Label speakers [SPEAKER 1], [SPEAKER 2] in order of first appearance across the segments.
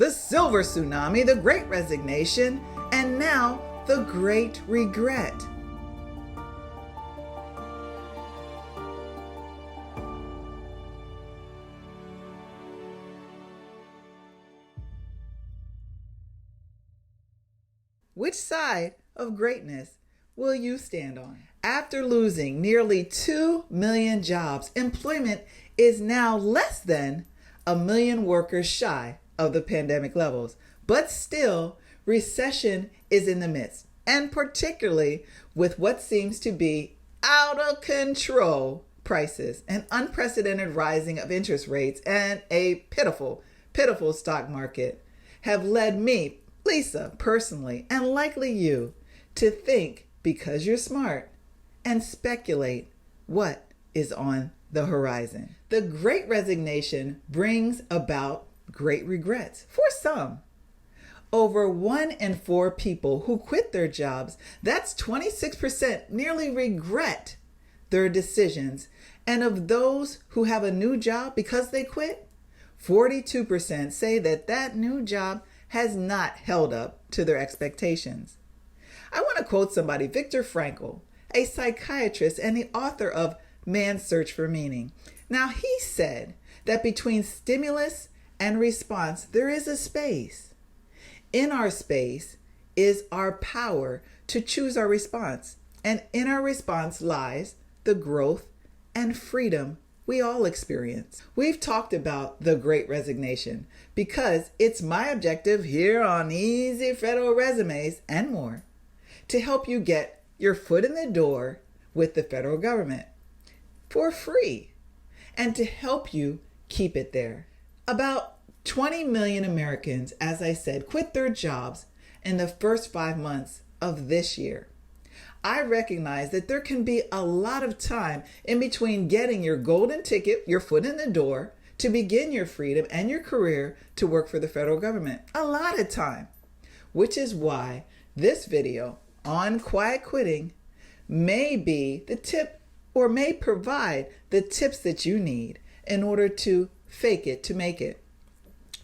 [SPEAKER 1] the silver tsunami, the great resignation, and now the great regret. Which side of greatness will you stand on? After losing nearly 2 million jobs, employment is now less than 1 million workers shy of the pandemic levels. But still, recession is in the midst, and particularly with what seems to be out of control prices, an unprecedented rising of interest rates, and a pitiful stock market have led me, Lisa, personally, and likely you, to think because you're smart and speculate what is on the horizon. The Great Resignation brings about great regrets for some. Over 1 in 4 people who quit their jobs, that's 26%, nearly regret their decisions. And of those who have a new job because they quit, 42% say that new job has not held up to their expectations. I want to quote somebody, Viktor Frankl, a psychiatrist and the author of Man's Search for Meaning. Now, he said that between stimulus and response, there is a space. In our space is our power to choose our response. And in our response lies the growth and freedom we all experience. We've talked about the Great Resignation because it's my objective here on Easy Federal Resumes and more to help you get your foot in the door with the federal government for free and to help you keep it there. About 20 million Americans, as I said, quit their jobs in the first 5 months of this year. I recognize that there can be a lot of time in between getting your golden ticket, your foot in the door, to begin your freedom and your career to work for the federal government. A lot of time, which is why this video on quiet quitting may be the tip or may provide the tips that you need in order to fake it to make it.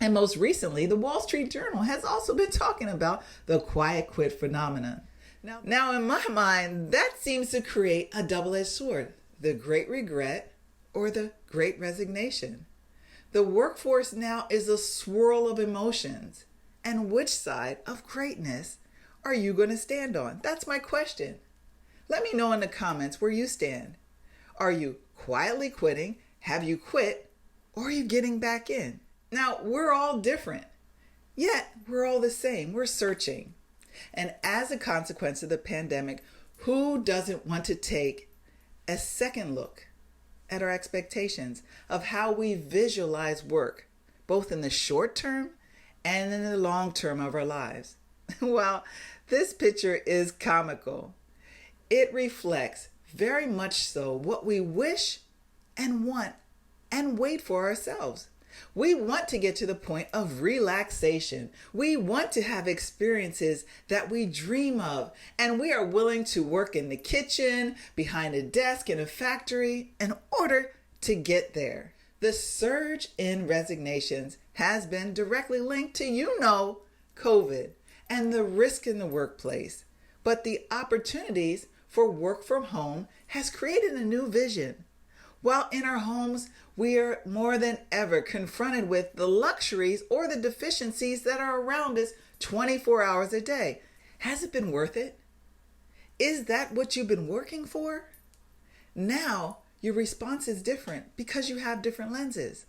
[SPEAKER 1] And most recently, the Wall Street Journal has also been talking about the quiet quit phenomenon. Now, in my mind, that seems to create a double-edged sword, the great regret or the great resignation. The workforce now is a swirl of emotions. And which side of greatness are you going to stand on? That's my question. Let me know in the comments where you stand. Are you quietly quitting? Have you quit? Or are you getting back in? Now, we're all different, yet we're all the same. We're searching. And as a consequence of the pandemic, who doesn't want to take a second look at our expectations of how we visualize work, both in the short term and in the long term of our lives? Well, this picture is comical. It reflects very much so what we wish and want and wait for ourselves. We want to get to the point of relaxation. We want to have experiences that we dream of, and we are willing to work in the kitchen, behind a desk in a factory in order to get there. The surge in resignations has been directly linked to, COVID and the risk in the workplace. But the opportunities for work from home has created a new vision. While in our homes, we are more than ever confronted with the luxuries or the deficiencies that are around us 24 hours a day. Has it been worth it? Is that what you've been working for? Now, your response is different because you have different lenses.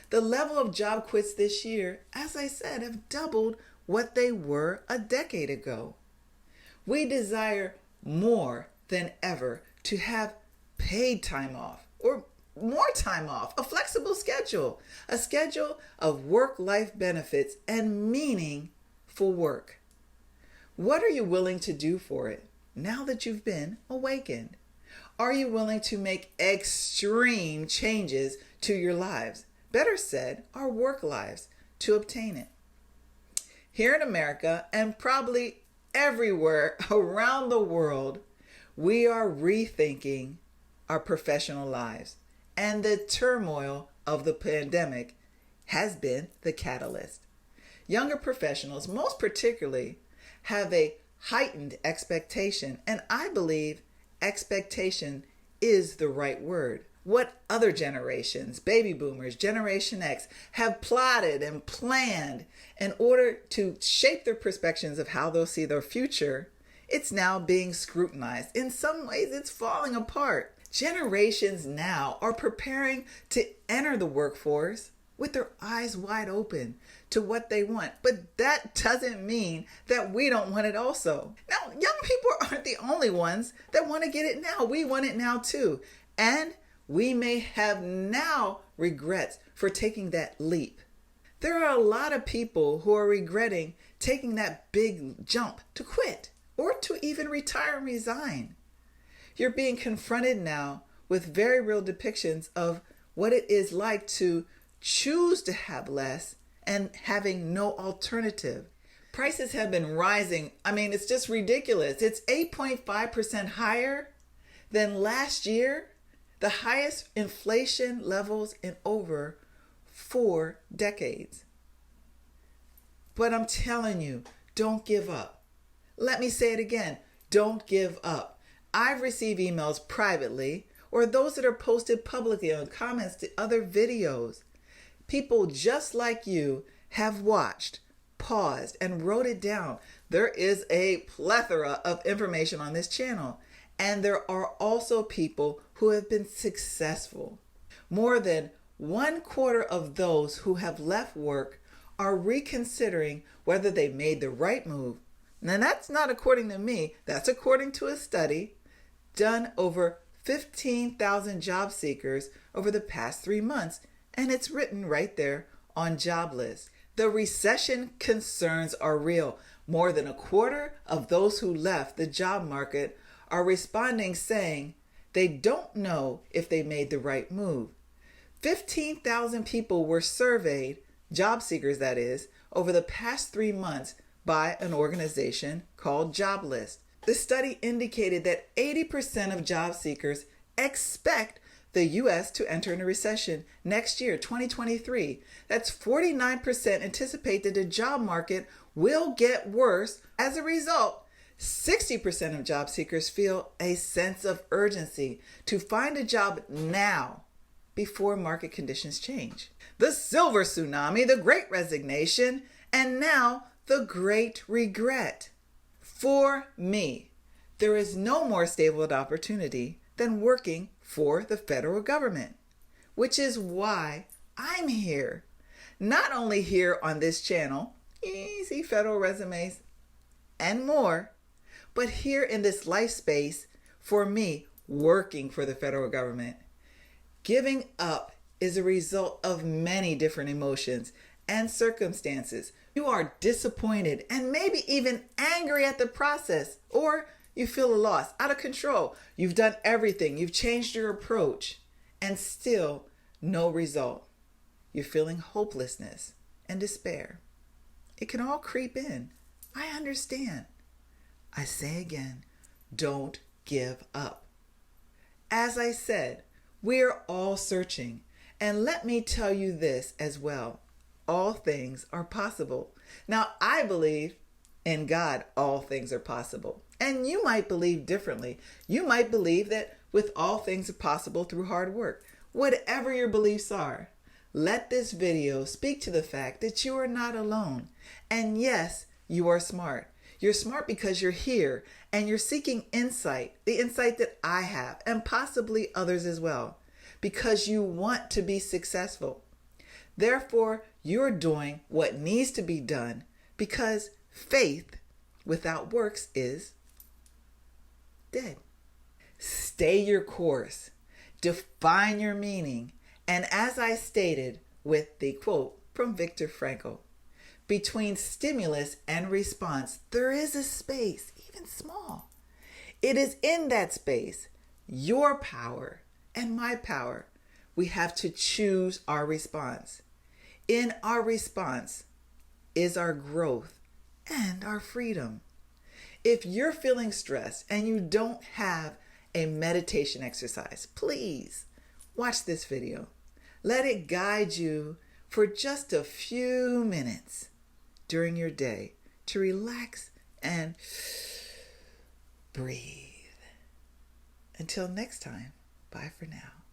[SPEAKER 1] The level of job quits this year, as I said, have doubled what they were a decade ago. We desire more than ever to have paid time off or more time off, a flexible schedule, a schedule of work-life benefits and meaningful work. What are you willing to do for it now that you've been awakened? Are you willing to make extreme changes to your lives? Better said, our work lives, to obtain it. Here in America and probably everywhere around the world, we are rethinking our professional lives, and the turmoil of the pandemic has been the catalyst. Younger professionals, most particularly, have a heightened expectation, and I believe expectation is the right word. What other generations, baby boomers, Generation X, have plotted and planned in order to shape their perspectives of how they'll see their future, it's now being scrutinized. In some ways, it's falling apart. Generations now are preparing to enter the workforce with their eyes wide open to what they want. But that doesn't mean that we don't want it also. Now, young people aren't the only ones that want to get it now. We want it now too. And we may have now regrets for taking that leap. There are a lot of people who are regretting taking that big jump to quit or to even retire and resign. You're being confronted now with very real depictions of what it is like to choose to have less and having no alternative. Prices have been rising. I mean, it's just ridiculous. It's 8.5% higher than last year, the highest inflation levels in over 4 decades. But I'm telling you, don't give up. Let me say it again. Don't give up. I've received emails privately or those that are posted publicly on comments to other videos. People just like you have watched, paused, and wrote it down. There is a plethora of information on this channel. And there are also people who have been successful. More than 1/4 of those who have left work are reconsidering whether they made the right move. Now, that's not according to me. That's according to a study done over 15,000 job seekers over the past 3 months. And it's written right there on JobList. The recession concerns are real. More than 1/4 of those who left the job market are responding saying they don't know if they made the right move. 15,000 people were surveyed, job seekers that is, over the past 3 months by an organization called JobList. The study indicated that 80% of job seekers expect the U.S. to enter in a recession next year, 2023. That's 49% anticipate that the job market will get worse. As a result, 60% of job seekers feel a sense of urgency to find a job now before market conditions change. The silver tsunami, the great resignation, and now the great regret. For me, there is no more stable opportunity than working for the federal government, which is why I'm here. Not only here on this channel, easy federal resumes and more, but here in this life space for me working for the federal government. Giving up is a result of many different emotions and circumstances. You are disappointed and maybe even angry at the process, or you feel a loss, out of control. You've done everything. You've changed your approach and still no result. You're feeling hopelessness and despair. It can all creep in. I understand. I say again, don't give up. As I said, we're all searching. And let me tell you this as well. All things are possible. Now, I believe in God, all things are possible. And you might believe differently. You might believe that with all things are possible through hard work. Whatever your beliefs are, let this video speak to the fact that you are not alone. And yes, you are smart. You're smart because you're here and you're seeking insight, the insight that I have and possibly others as well, because you want to be successful. Therefore, you're doing what needs to be done because faith without works is dead. Stay your course, define your meaning, and as I stated with the quote from Viktor Frankl, between stimulus and response, there is a space, even small. It is in that space, your power and my power. We have to choose our response. In our response is our growth and our freedom. If you're feeling stressed and you don't have a meditation exercise, please watch this video. Let it guide you for just a few minutes during your day to relax and breathe. Until next time, bye for now.